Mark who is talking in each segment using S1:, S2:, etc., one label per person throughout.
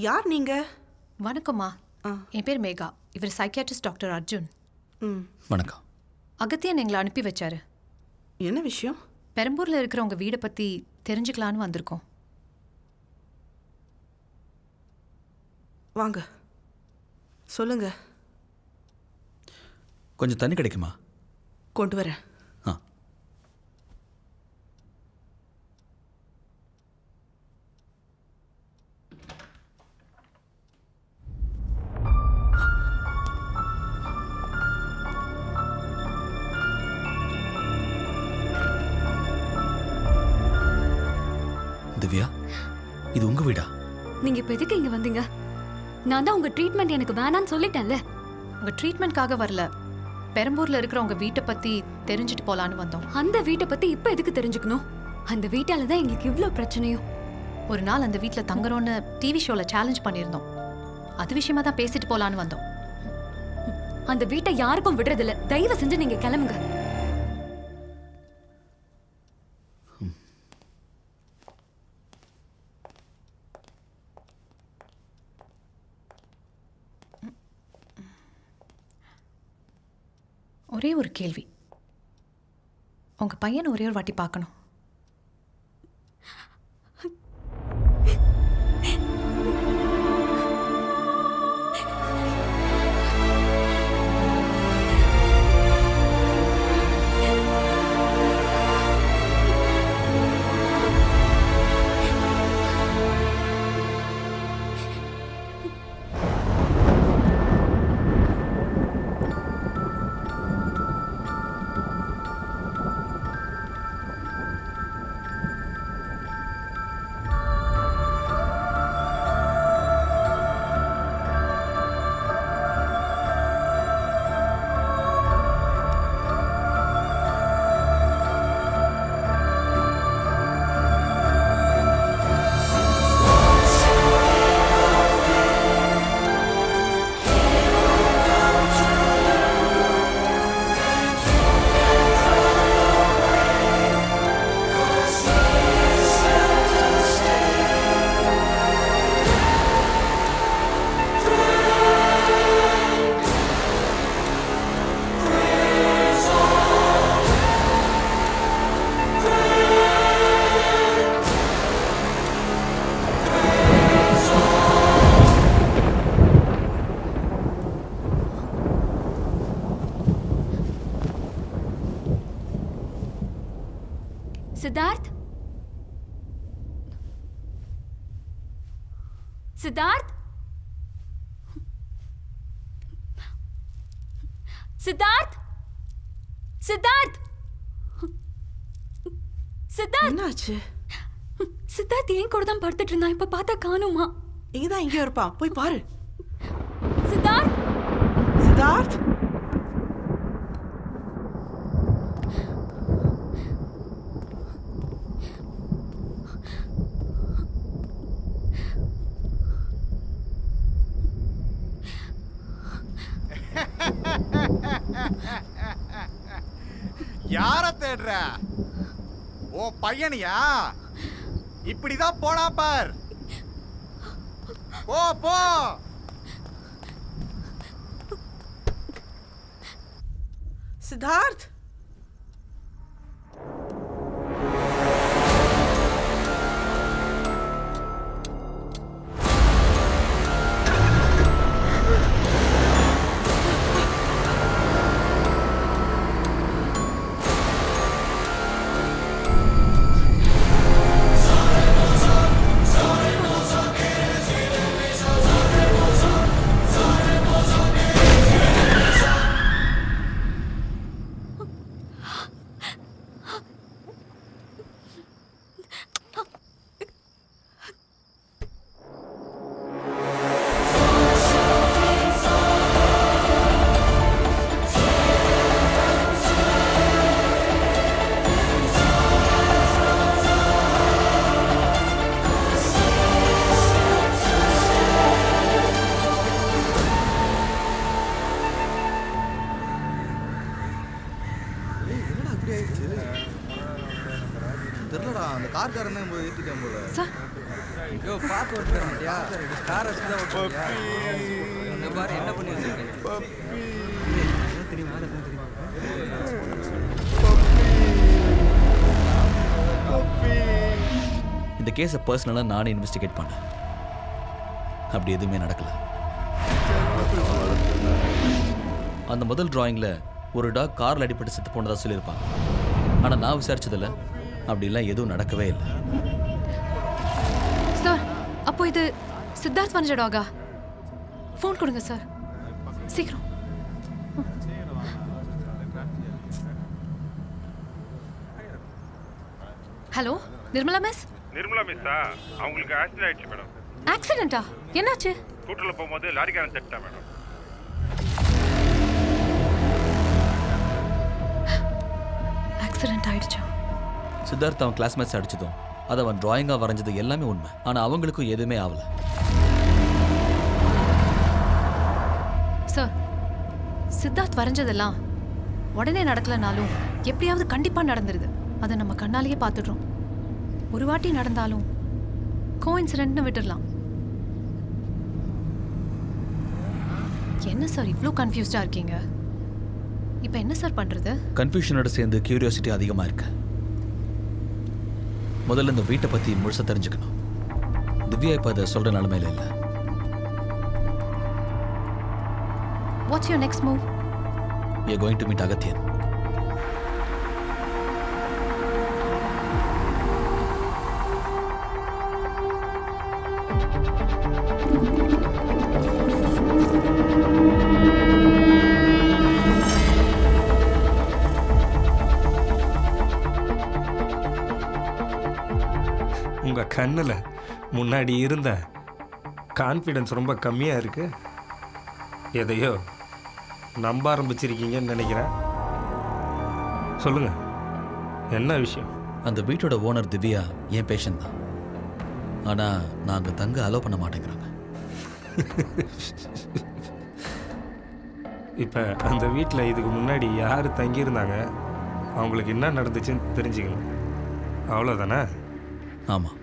S1: யார் நீங்க?
S2: வணக்கம்மா. என் பேர் மேகா. இவர் சைக்கியாட்ரிஸ்ட் டாக்டர் அர்ஜுன்.
S3: வணக்கம்.
S2: அகத்தியன் எங்களை அனுப்பி வச்சாரு.
S1: என்ன விஷயம்?
S2: பெரம்பூர்ல இருக்கிற உங்க வீடை பத்தி தெரிஞ்சுக்கலான்னு வந்திருக்கோம்.
S1: வாங்க, சொல்லுங்க.
S3: கொஞ்சம் தண்ணி கிடைக்குமா?
S1: கொண்டு வரேன்.
S3: திவ்யா, இது உங்க வீடா?
S4: நீங்க இப்ப எதுக்கு இங்க வந்தீங்க? நான் தான் உங்க ட்ரீட்மெண்ட் எனக்கு வேணான்னு சொல்லிட்டேன்ல.
S2: உங்க ட்ரீட்மெண்ட்காக வரல, பெரம்பூர்ல இருக்கிற உங்க வீட்டை பத்தி தெரிஞ்சுட்டு போலான்னு வந்தோம்.
S4: அந்த வீட்டை பத்தி இப்ப எதுக்கு தெரிஞ்சுக்கணும்? அந்த வீட்டால தான் எங்களுக்கு இவ்ளோ பிரச்சனையும்.
S2: ஒரு நாள் அந்த வீட்டில் தங்குறோன்னு டிவி ஷோல சேலஞ்ச் பண்ணியிருந்தோம். அது விஷயமா தான் பேசிட்டு போலான்னு வந்தோம்.
S4: அந்த வீட்டை யாருக்கும் விடுறதில்ல. தயவு செஞ்சு நீங்க கிளம்புங்க.
S2: ஒரே ஒரு கேள்வி, உங்க பையனை ஒரே ஒரு வாட்டி பார்க்கணும்.
S4: சித்தார்த், சித்தார்த், சித்தார்த், சித்தார்த், சித்தார்த்.
S1: என்னாச்சு?
S4: சித்தார்த் ஏன் கூட தான் படுத்துட்டு இருந்தான். இப்ப பார்த்தா காணுமா?
S1: இங்கதான் எங்கேயோ இருப்பான், போய் பாரு.
S4: சித்தார்த்,
S1: சித்தார்த்,
S5: யார தேடுற? ஓ பையனியா? இப்படிதான் போனா பார். போ போ.
S1: சித்தார்த்,
S6: தெரியலடா அந்த கார்காரன் தான் போய் ஏற்றிட்டேன் போல.
S2: சார்
S6: ஐயோ பார்த்து ஓட்டுற மாட்டியா கார் வச்சு தான் ஓட்டுறியா? இந்த பாரு என்ன பண்ணி வச்சிருக்கேன். தெரியுமா தெரியுமா?
S3: இந்த கேஸை பர்சனலாக நானே இன்வெஸ்டிகேட் பண்ணேன். அப்படி எதுவுமே நடக்கல. அந்த முதல் டிராயிங்கில் ஒரு டாக் காரில் அடிபட்டு செத்து போனதாக சொல்லியிருப்பாங்க. ஆனால் நான் விசாரிச்சதில்ல, அப்படிலாம் எதுவும் நடக்கவே இல்லை.
S2: சார் அப்போ இது சித்தார்த் வரைஞ்ச டாகா? ஃபோன் கொடுங்க சார் சீக்கிரம். Hello Nirmala miss.
S7: நிர்மலா மிஸ்ஸா? அவங்களுக்கு ஆக்சிடென்ட் ஆயிடுச்சு மேடம்.
S2: ஆக்சிடென்ட்டா? என்னாச்சு?
S7: ஸ்கூட்டரில் போகும்போது லாரிக்காரன் செட்டா மேடம்.
S2: ஆக்சிடென்ட் ஆயிடுச்சா?
S3: சித்தார்த் அவன் கிளாஸ்மேட்ஸ் அடிச்சதும் அதை அவன் டிராயிங்காக வரைஞ்சது எல்லாமே உண்மை. ஆனால் அவங்களுக்கும் எதுவுமே ஆகலை.
S2: சார் சித்தார்த் வரைஞ்சதெல்லாம் உடனே நடக்கலனாலும் எப்படியாவது கண்டிப்பாக நடந்துருது. அதை நம்ம கண்ணாலேயே பார்த்துடுறோம். ஒரு வாட்டி நடந்தாலும் கோஇன்சிடென்ட்னு விட்டுடலாம். என்ன சார் இவ்வளோ கன்ஃபியூஸ்டாக இருக்கீங்க? இப்போ என்ன சார் பண்ணுறது?
S3: கன்ஃபியூஷனோட சேர்ந்து கியூரியாசிட்டி அதிகமாக இருக்கு. முதல்ல இந்த வீட்டை பற்றி முழுசாக தெரிஞ்சுக்கணும். திவ்யா இப்போ அதை சொல்கிற நிலைமையில இல்லை.
S2: What's your next move?
S3: We are going to meet Agathiyan.
S8: உங்கள் கண்ணில் முன்னாடி இருந்த கான்ஃபிடென்ஸ் ரொம்ப கம்மியாக இருக்கு. எதையோ நம்ப ஆரம்பிச்சிருக்கீங்கன்னு நினைக்கிறேன். சொல்லுங்கள், என்ன விஷயம்?
S3: அந்த வீட்டோட ஓனர் திவ்யா என் பேஷண்ட் தான். ஆனால் நான் அங்கே தங்க அலோவ் பண்ண மாட்டேங்கிறாங்க.
S8: இப்போ அந்த வீட்டில் இதுக்கு முன்னாடி யார் தங்கியிருந்தாங்க, அவங்களுக்கு என்ன நடந்துச்சுன்னு தெரிஞ்சுக்கணும், அவ்வளோதானே?
S3: ஆமாம்.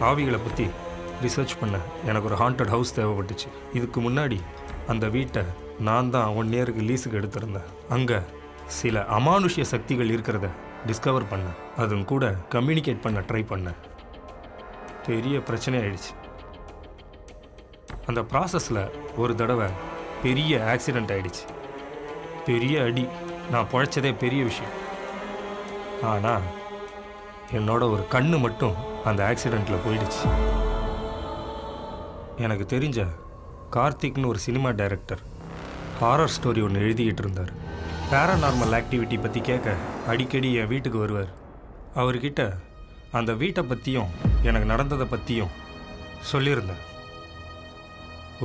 S8: ஆவிகளை பற்றி ரிசர்ச் பண்ண எனக்கு ஒரு ஹாண்டட் ஹவுஸ் தேவைப்பட்டுச்சு. இதுக்கு முன்னாடி அந்த வீட்டை நான் தான் 1 இயருக்கு லீஸுக்கு எடுத்திருந்தேன். அங்கே சில அமானுஷ்ய சக்திகள் இருக்கிறத டிஸ்கவர் பண்ணேன். அதுவும் கூட கம்யூனிகேட் பண்ண ட்ரை பண்ணேன். பெரிய பிரச்சனை ஆயிடுச்சு. அந்த ப்ராசஸில் ஒரு தடவை பெரிய ஆக்சிடெண்ட் ஆயிடுச்சு. பெரிய அடி. நான் பொழைச்சதே பெரிய விஷயம். ஆனால் என்னோட ஒரு கண்ணு மட்டும் அந்த ஆக்சிடெண்ட்டில் போயிடுச்சு. எனக்கு தெரிஞ்ச கார்த்திக்னு ஒரு சினிமா டைரக்டர் ஹாரர் ஸ்டோரி ஒன்று எழுதிக்கிட்டு இருந்தார். பேராநார்மல் ஆக்டிவிட்டி பற்றி கேட்க அடிக்கடி என் வீட்டுக்கு வருவார். அவர்கிட்ட அந்த வீட்டை பற்றியும் எனக்கு நடந்ததை பற்றியும் சொல்லியிருந்தேன்.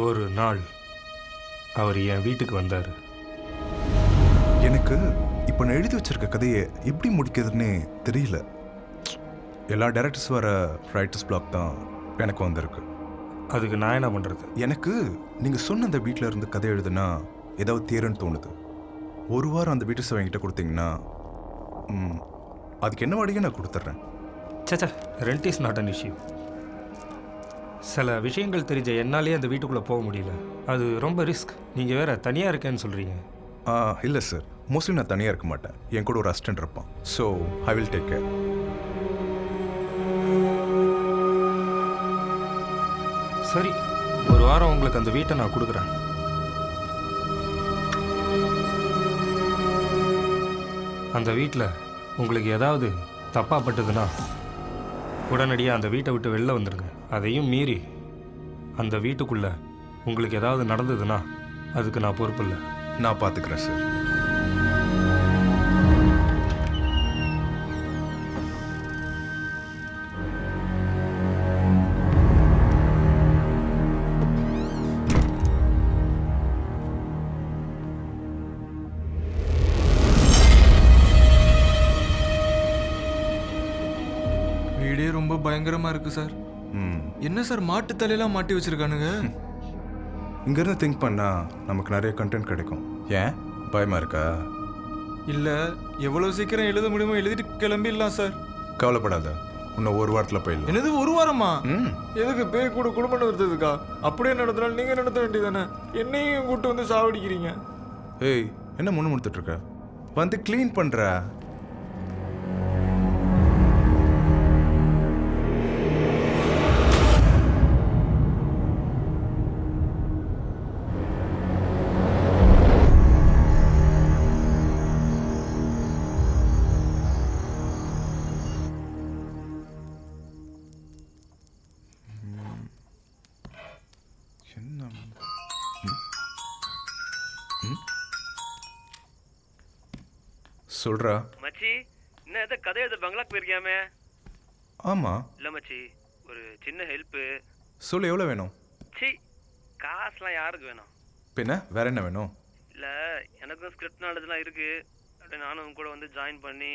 S8: ஒரு நாள் அவர் என் வீட்டுக்கு வந்தார்.
S9: எனக்கு இப்போ நான் எழுதி வச்சிருக்க கதையை எப்படி முடிக்கிறதுனே தெரியல. எல்லா டைரக்டர்ஸ் வர ரைட்டர்ஸ் பிளாக் தான் எனக்கு வந்திருக்கு.
S8: அதுக்கு நான் என்ன பண்ணுறது?
S9: எனக்கு நீங்கள் சொன்ன அந்த வீட்டில் இருந்து கதை எழுதுனா ஏதாவது தேருன்னு தோணுது. ஒரு வாரம் அந்த வீட்டு என்கிட்ட கொடுத்தீங்கன்னா அதுக்கு என்ன வாடகை நான் கொடுத்துட்றேன்.
S8: சச்சா, rent is not an issue. சில விஷயங்கள் தெரிஞ்ச என்னாலே அந்த வீட்டுக்குள்ளே போக முடியல. அது ரொம்ப ரிஸ்க். நீங்கள் வேறு தனியாக இருக்கேன்னு சொல்கிறீங்க.
S9: இல்லை சார், மோஸ்ட்லி நான் தனியாக இருக்க மாட்டேன். என் கூட ஒரு அசிஸ்டன்ட் இருப்பான். So I will take care.
S8: சரி, ஒரு வாரம் உங்களுக்கு அந்த வீட்டை நான் கொடுக்குறேன். அந்த வீட்டில் உங்களுக்கு ஏதாவது தப்பாக பட்டதுன்னா உடனடியாக அந்த வீட்டை விட்டு வெளில வந்துடுங்க. அதையும் மீறி அந்த வீட்டுக்குள்ளே உங்களுக்கு ஏதாவது நடந்ததுன்னா அதுக்கு நான் பொறுப்பு இல்லை.
S9: நான் பார்த்துக்கிறேன் சார்.
S6: வீடே ரொம்ப பயங்கரமாக இருக்குது சார்.
S9: ம்
S6: என்ன சார் மாட்டு தலையெல்லாம் மாட்டி வச்சிருக்கானுங்க?
S9: இங்கேருந்து திங்க் பண்ணால் நமக்கு நிறைய கண்டென்ட் கிடைக்கும். ஏன் பயமாக இருக்கா?
S6: இல்லை, எவ்வளோ சீக்கிரம் எழுத முடியுமோ எழுதிட்டு கிளம்பிடலாம் சார்.
S9: கவலைப்படாத, இன்னும் ஒரு வாரத்தில் போயிடலாம்.
S6: என்னது ஒரு வாரமா?
S9: ம்
S6: எதுக்கு பேய் கூட குடும்பம் நடத்துறதுக்கா? அப்படியே நடத்தினாலும் நீங்கள் நடத்த வேண்டியதானே? என்னையும் கூட்டு வந்து சாவடிக்கிறீங்க.
S9: ஏய், என்ன முணுமுணுத்துட்ருக்க? வந்து க்ளீன் பண்ணுற. என்ன சொல்றா?
S10: மச்சி, என்ன ஏதோ கதை எழுத பங்களாக்கு போயிருக்கியாமே?
S9: ஆமா.
S10: இல்லை மச்சி, ஒரு சின்ன ஹெல்ப்பு.
S9: சொல்லு, எவ்வளோ வேணும்?
S10: சி, காசுலாம் யாருக்கு வேணும்?
S9: பின்ன வேற என்ன வேணும்?
S10: இல்லை, எனக்கும் ஸ்கிரிப்ட் நாலேஜ்லாம் இருக்கு. அப்படியே நானும் உங்க கூட வந்து ஜாயின் பண்ணி.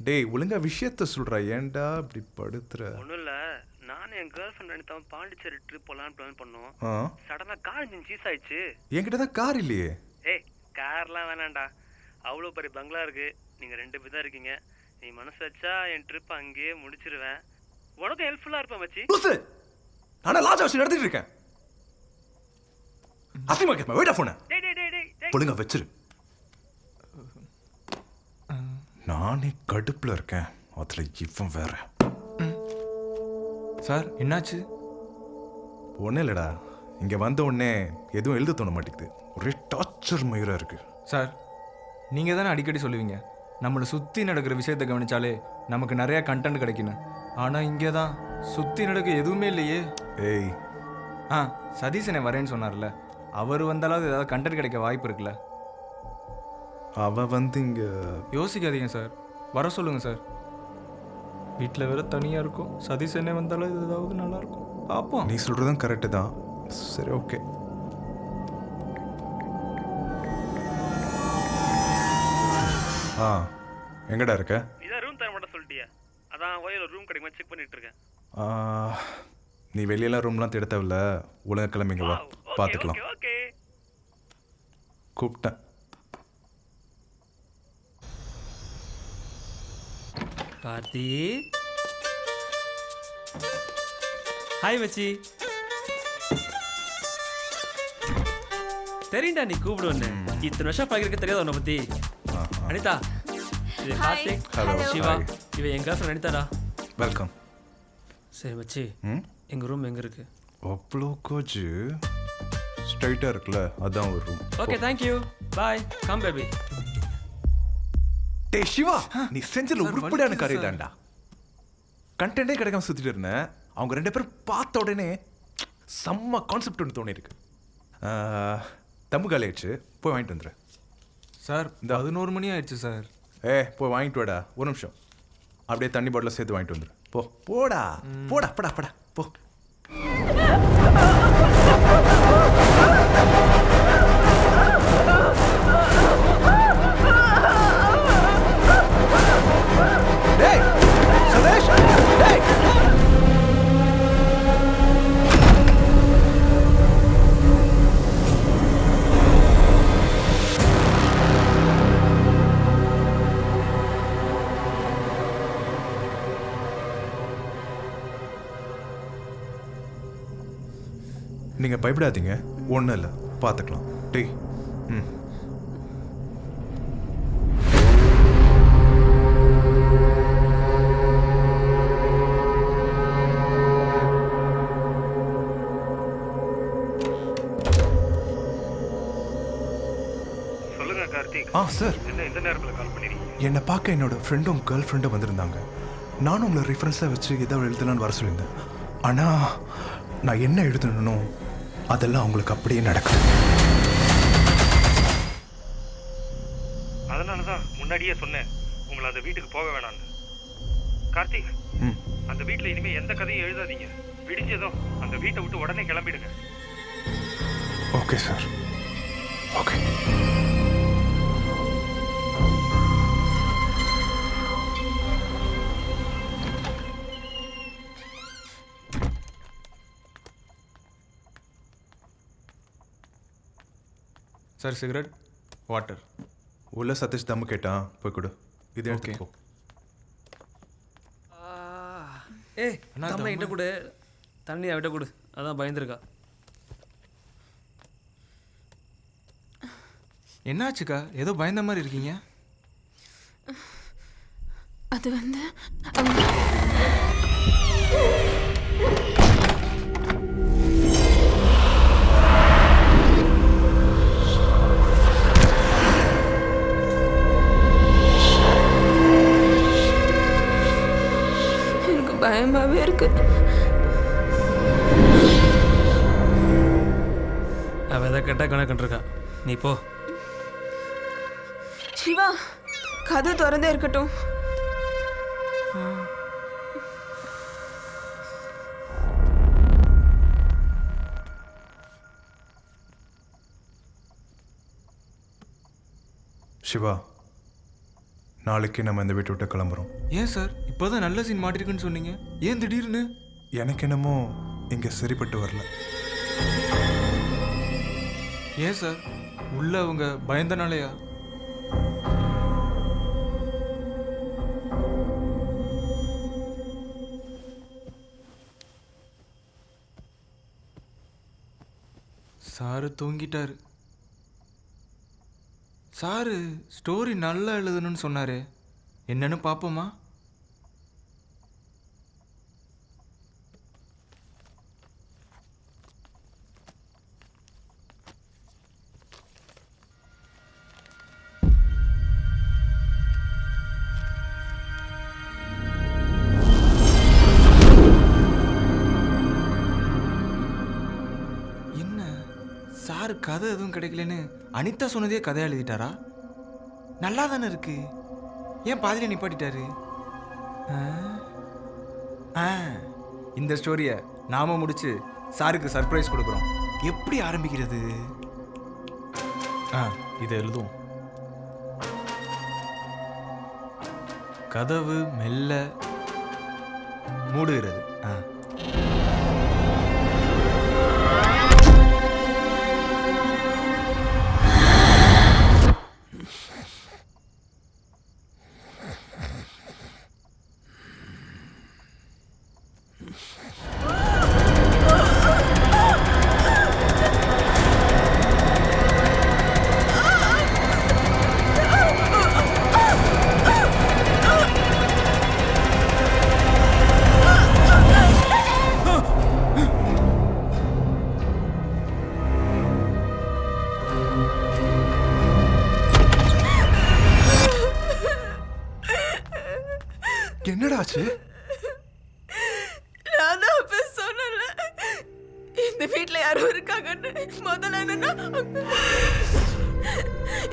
S9: டேய், ஒழுங்கா விஷயத்த சொல்றா, ஏன்டா இப்படி படுத்துற?
S10: ஒன்றும் இல்லை, நானும் என் கேர்ள் ஃப்ரெண்ட் அனிதாவும் பாண்டிச்சேரி ட்ரிப் போகலான்னு பிளான் பண்ணோம்.
S9: ஆ,
S10: சடனாக கார் இன்ஜின் சீஸ் ஆயிடுச்சு.
S9: என்கிட்ட தான் கார் இல்லையே.
S10: ஏய், கார்லாம் வேணாண்டா, அவ்வளோ பெரிய பங்களா இருக்கு. நீங்கள் 2 பேர் தான் இருக்கீங்க. நீ மனசு வச்சா என் ட்ரிப் அங்கேயே முடிச்சிருவேன். உனக்கும் ஹெல்ப்ஃபுல்லாக இருப்பேன் மச்சி.
S9: லூசு, நான் லாஜா வச்சு நடத்திட்டு இருக்கேன். அசிமா கேட்பேன், வெயிட் ஃபோனை
S10: டேய் டேய் டேய் டேய் டேய்.
S9: ஒழுங்கா வச்சிரு. நானே கடுப்புல இருக்கேன், அதுல இவன் வேற.
S6: சார் என்னாச்சு?
S9: ஒன்றும் இல்லைடா, இங்கே வந்த உடனே எதுவும் எழுத தோண மாட்டேங்குது. ஒரே டார்ச்சர் மயிராக இருக்கு.
S6: சார், நீங்கள் தானே அடிக்கடி சொல்லுவீங்க நம்மளை சுற்றி நடக்கிற விஷயத்தை கவனிச்சாலே நமக்கு நிறையா கண்டென்ட் கிடைக்கணும். ஆனால் இங்கே தான் சுற்றி நடக்க எதுவுமே இல்லையே.
S9: ஏய்,
S6: சதீஷனை வரேன்னு சொன்னார்ல, அவர் வந்தாலாவது ஏதாவது கண்டென்ட் கிடைக்க வாய்ப்பு இருக்குல்ல?
S9: அவ வந்து இங்கே
S6: யோசிக்காதீங்க சார், வர சொல்லுங்கள் சார். வீட்டில் வேற தனியாக இருக்கும். சதீஷனே வந்தாலும் ஏதாவது நல்லாயிருக்கும். பார்ப்போம்.
S9: நீ சொல்கிறதும் கரெக்டு தான். சரி, ஓகே. ஆ, எங்கடா இருக்க?
S10: இதான் ரூம் தர மாட்டேன் சொல்லிட்டியா? அதான் ஒயர் ரூம் கிடைக்குமா செக் பண்ணிட்டு இருக்கேன்.
S9: நீ வெளியெல்லாம் ரூம்லாம் தேட தேவையில்ல, ஒழுங்கா கிளம்பிங்க வா, பார்த்துக்கலாம்.
S10: ஓகே.
S9: கூப்பிட்டேன்.
S11: கார்த்தி, ஹாய் மச்சி. தெரியும்டா நீ கூப்பிடுவேன்னு. இத்தனை வருஷம் பழகிருக்க தெரியாது உன்னை பத்தி. அனிதா, இது கார்த்திக்.
S9: ஹலோ
S11: சிவா, இவ என் கேர்ள் ஃப்ரெண்ட் அனிதாடா.
S9: வெல்கம்.
S11: சரி மச்சி, எங்க ரூம் எங்க இருக்கு?
S9: அவ்வளோ கோச்சு ஸ்ட்ரைட்டாக இருக்குல்ல, அதான் ஒரு ரூம்.
S11: ஓகே, தேங்க்யூ, பாய், கம் பேபி.
S9: டே சிவா, நீ செஞ்சல உருப்படியான காரியம் தான்டா. கண்டென்ட்டே கிடைக்காம சுத்திட்டு இருந்தேன். அவங்க 2 பேரும் பார்த்த உடனே செம்ம கான்செப்ட் ஒன்று தோணி இருக்கு. தம்பு காலி ஆயிடுச்சு, போய் வாங்கிட்டு வந்துடுறேன்.
S6: சார், இந்த 11 மணி ஆயிடுச்சு சார்.
S9: போய் வாங்கிட்டு வாடா. ஒரு நிமிஷம், அப்படியே தண்ணி பாட்டில் சேர்த்து வாங்கிட்டு வந்துடு. போடா போடா படா படா போ. டேய் சுரேஷ், டேய் நீங்கள் பயப்படாதீங்க, ஒன்றும் இல்லை, பார்த்துக்கலாம். டேய்,
S10: சொல்லுங்க கார்த்திக்.
S9: சார்,
S10: என்ன இந்த நேரத்தில் கால் பண்ணிருக்கீங்க?
S9: என்னை பார்க்க என்னோட ஃப்ரெண்டும் கேர்ள் ஃப்ரெண்டும் வந்திருந்தாங்க. நானும் உங்களை ரெஃபரன்ஸாக வச்சு ஏதாவது எழுதலான்னு வர சொல்லியிருந்தேன். ஆனால் நான் என்ன எழுதணும்னோ அதெல்லாம் அவங்களுக்கு அப்படியே நடக்குது.
S10: அதனால தான் முன்னாடியே சொன்னேன் உங்களை அந்த வீட்டுக்கு போக வேணான்னு. கார்த்திக், அந்த வீட்டில் இனிமேல் எந்த கதையும் எழுதாதீங்க. விடிஞ்சதும் அந்த வீட்டை விட்டு உடனே கிளம்பிடுங்க.
S9: Okay sir, okay.
S6: Sir cigarette water.
S9: உள்ள சதீஷ் தம்மு கேட்டான், போய் கொடு. இது
S6: ஓகே.
S9: எடுத்துக்கோ.
S11: ஏய் தம்மை கிட்ட கொடு, தண்ணி அவட்ட கொடு, அதான் பயந்துருக்கா.
S6: என்னாச்சுக்கா, ஏதோ பயந்த மாதிரி இருக்கீங்க?
S12: அது வந்து எனக்கு பயமாவே இருக்கு.
S11: அவ எதை கேட்டா கணக்குன்றிருக்கா, நீ போ.
S12: சிவா, கதை திறந்தே இருக்கட்டும்.
S9: சிவா, நாளைக்கு நம்ம இந்த வீட்டை விட்டு கிளம்புறோம்.
S6: ஏன் சார், இப்போதான் நல்ல சீன் மாட்டிருக்குன்னு சொன்னீங்க, ஏன் திடீர்னு?
S9: எனக்கு என்னமோ இங்கே சரிப்பட்டு வரல.
S6: ஏன் சார், உள்ள அவங்க பயந்தனாலையா? சாரு தூங்கிட்டாரு. சாரு ஸ்டோரி நல்லா எழுதணும்னு சொன்னாரு, என்னன்னு பார்ப்போமா? என்ன சாரு கதை எதுவும் கிடைக்கலன்னு அனிதா சொன்னதே கதை எழுதிட்டாரா? நல்லா தானே இருக்கு, ஏன் பாதியில நிப்பாட்டிட்டாரு? இந்த ஸ்டோரியை நாம முடிச்சு சாருக்கு சர்ப்ரைஸ் கொடுக்குறோம். எப்படி ஆரம்பிக்கிறது? இதை எழுதுவோம். கதவு மெல்ல மூடுகிறது.
S9: என்னடா ஆச்சு?
S12: நான் தான் அப்ப சொன்னேன்ல, இந்த வீட்ல யாரும் இருக்காங்கன்னு. முதல்ல என்னன்னா,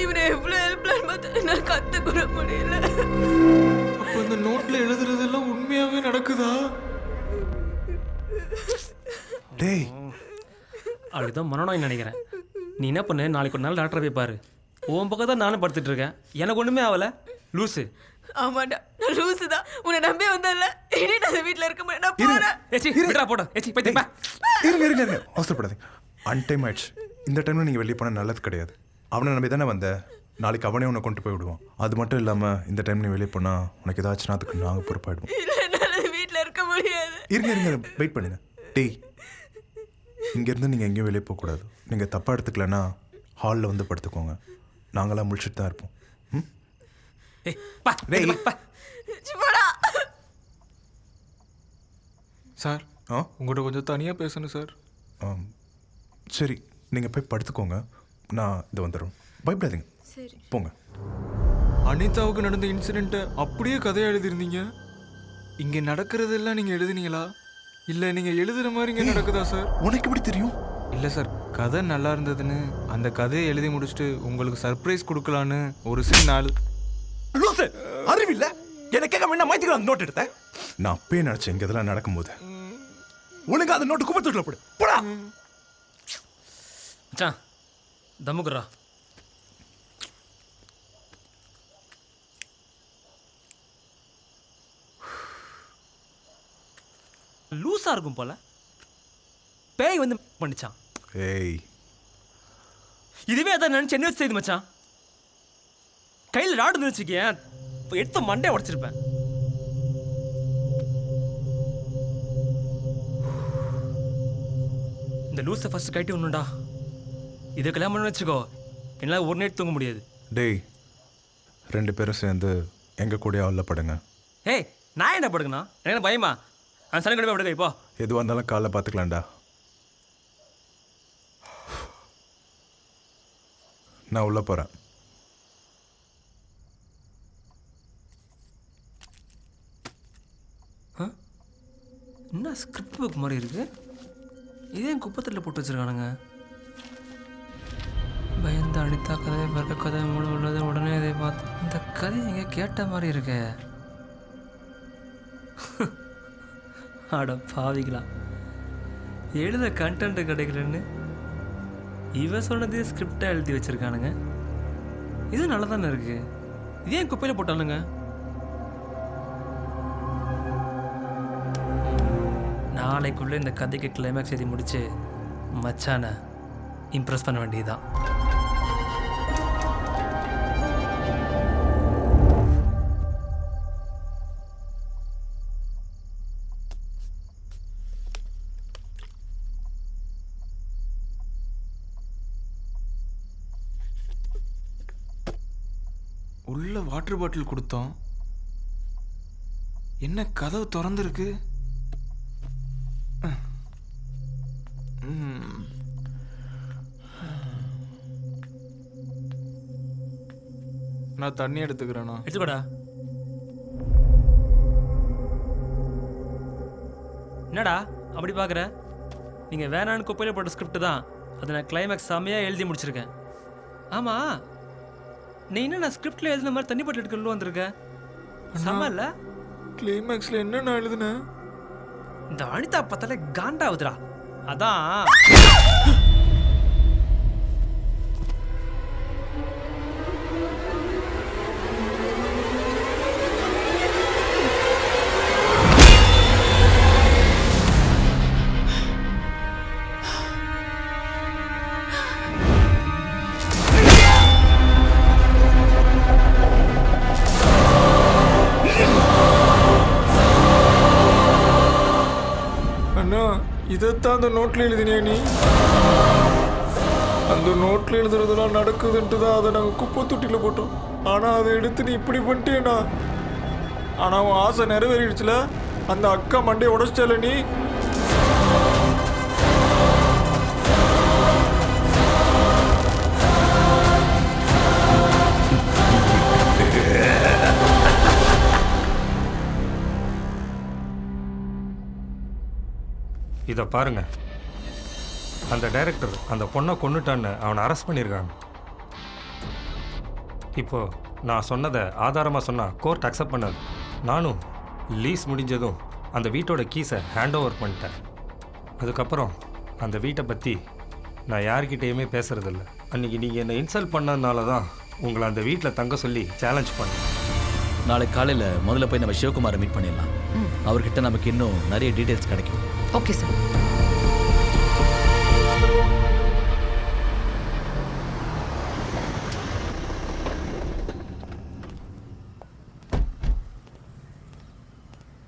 S12: இவனை எவ்வளவு ஹெல்ப்லாம் பார்த்து என்னால கத்துக்கூட முடியல.
S6: அப்ப இந்த நோட்ல எழுதுறதெல்லாம் உண்மையாவே நடக்குதா?
S9: டேய்,
S11: அப்படிதான் மனநோய் நினைக்கிறேன். நீ என்ன பண்ணு, நாளைக்கு ஒரு நாள் டாக்டரை போய் பாரு. உன் பக்கம் தான் நானும் படுத்துட்டு இருக்கேன், எனக்கு ஒண்ணுமே ஆகல. லூசு.
S12: ஆமாண்டா, நான் லூசு தான். உன்னை நம்பி வந்தேன்ல, இனி நான் இந்த வீட்ல இருக்க மாட்டேன். நான் போறேன்.
S11: ஏச்சி விட்றா, போடா. ஏச்சி போய் திரும்ப.
S9: இருங்க, அவசரப்படாதீங்க. அன்டைம் ஆயிடுச்சு. இந்த டைம்ல நீங்க வெளியே போனா நல்லது கிடையாது. அவனை நம்பி தானே வந்த, நாளைக்கு அவனே உன்னை கொண்டு போய் விடுவான். அது மட்டும் இல்லாம இந்த டைம் நீ வெளியே போனா உனக்கு ஏதாச்சும் அதுக்கு நாங்கள் பொறுப்பாயிடுவோம்.
S12: இல்ல, என்னால வீட்ல இருக்க முடியாது.
S9: இருங்க, வெயிட் பண்ணுங்க. டேய், இங்கேருந்து நீங்கள் எங்கேயும் வெளியே போகக்கூடாது. நீங்கள் தப்பாக எடுத்துக்கலன்னா ஹாலில் வந்து படுத்துக்கோங்க. நாங்களாம் முழிச்சிட்டு தான் இருப்போம்.
S6: சார், உங்கள்கிட்ட கொஞ்சம் தனியாக பேசணும் சார்.
S9: சரி, நீங்கள் போய் படுத்துக்கோங்க, நான் இதை வந்துடுறோம். பயப்படாதீங்க, போங்க.
S6: அனிதாவுக்கு நடந்த இன்சிடெண்ட்டை அப்படியே கதையாக எழுதியிருந்தீங்க. இங்கே நடக்கிறதெல்லாம் நீங்கள் எழுதுனீங்களா, இல்லை நீங்கள் எழுதுகிற மாதிரி இங்கே நடக்குதா சார்?
S9: உனக்கு எப்படி தெரியும்?
S6: இல்லை சார், கதை நல்லா இருந்ததுன்னு அந்த கதையை எழுதி முடிச்சுட்டு உங்களுக்கு சர்ப்ரைஸ் கொடுக்கலான்னு ஒரு சின்ன நாள்.
S9: அறிவில்லை, எனக்கு கேட்க வேண்டாம். மைத்துக்கலாம் நோட் எடுத்தேன். நான் அப்பயே நினச்சேன் இங்கே இதெல்லாம் நடக்கும்போது. ஒழுங்கா அந்த நோட்டு குப்பத்துக்குள்ள போடு. போடா
S11: மச்சான், தம்முக்குறா. லூஸா இருக்கும் போல, பேய் வந்து பண்ணிச்சான்.
S9: ஏய்,
S11: இதுவே அதான் நினச்சி என்ன வச்சு செய்து மச்சான். கையில் ராடு நினச்சிக்கேன், இப்போ எடுத்த மண்டே உடச்சிருப்பேன். இந்த லூஸை ஃபர்ஸ்ட் கட்டி ஒன்றுண்டா. இதை கல்யாணம் பண்ணி வச்சுக்கோ, என்னால் ஒரு நைட் தூங்க முடியாது.
S9: டேய் 2 பேரும் சேர்ந்து எங்கள் கூட அள்ள படுங்க.
S11: ஏய் நான் என்ன படுங்கண்ணா, எனக்கு பயமா? அந்த சனி கூட படுக்க இப்போ.
S9: எதுவாக இருந்தாலும் காலைல பார்த்துக்கலாம்டா. நான் உள்ளே போகிறேன்.
S11: என்ன ஸ்கிரிப்ட் புக் மாதிரி இருக்கு? இதே குப்பத்தில் போட்டு வச்சிருக்கானுங்க. பயந்த அனிதா கதை பிறக்க கதை முழு உள்ளது உடனே இதை பார்த்து இந்த கதை எங்கே கேட்ட மாதிரி இருக்க. அட பாவிங்களா, எழுத கண்டென்ட் கிடைக்கலன்னு இவன் சொன்னதே ஸ்கிரிப்டாக எழுதி வச்சிருக்கானுங்க. இது நல்லா தானே இருக்கு, இதே குப்பையில் போட்டானுங்க. நாளைக்குள்ளே இந்த கதைக்கு கிளைமேக்ஸ் எழுதி முடிச்சு மச்சானை இம்ப்ரெஸ் பண்ண வேண்டியதுதான்.
S6: உள்ள வாட்டர் பாட்டில் கொடுத்தோம், என்ன கதவு திறந்துருக்கு? நான் தண்ணி எடுத்துக்கிறேண்ணா.
S11: எடுத்துக்கோடா. என்னடா அப்படி பார்க்குற? நீங்கள் வேணான்னு குப்பையில் போட்ட ஸ்கிரிப்ட் தான், அதை நான் கிளைமேக்ஸ் செம்மையாக எழுதி முடிச்சிருக்கேன். ஆமாம், நீ என்ன நான் ஸ்கிரிப்டில் எழுதின மாதிரி தண்ணி பாட்டில் எடுக்க வந்திருக்க? செம்ம இல்லை?
S6: கிளைமேக்ஸில் என்ன நான் எழுதுனேன்?
S11: இந்த அனிதா பார்த்தாலே காண்டாவுதுடா. அதான்
S6: இதைத்தான் அந்த நோட்டில் எழுதினியா நீ? அந்த நோட்டில் எழுதுறதுலாம் நடக்குதுன்ட்டு தான் அதை நாங்கள் குப்பை தொட்டியில் போட்டோம். ஆனால் அதை எடுத்து நீ இப்படி பண்ணிட்டேண்ணா. ஆனால் உன் ஆசை நிறைவேறிடுச்சுல, அந்த அக்கா மண்டையை உடச்சிட்டால நீ.
S8: இதை பாருங்க, அந்த டைரக்டர் அந்த பொண்ணை கொன்னுட்டான்னு அவனை அரெஸ்ட் பண்ணியிருக்காங்க. இப்போ நான் சொன்னதை ஆதாரமாக சொன்னால் கோர்ட் அக்செப்ட் பண்ணாது. நானும் லீஸ் முடிஞ்சதும் அந்த வீட்டோட கீஸை ஹேண்ட் ஓவர் பண்ணிட்டேன். அதுக்கப்புறம் அந்த வீட்டை பற்றி நான் யார்கிட்டேயுமே பேசுறதில்ல. அன்றைக்கி நீங்கள் என்னை இன்சல்ட் பண்ணதுனால தான் உங்களை அந்த வீட்டில் தங்க சொல்லி சேலஞ்ச் பண்ணேன்.
S3: நாளைக்கு காலையில் முதல்ல போய் நம்ம சிவகுமாரை மீட் பண்ணிடலாம். அவர்கிட்ட நமக்கு இன்னும் நிறைய டீட்டெயில்ஸ் கிடைக்கும்.
S2: Okay sir.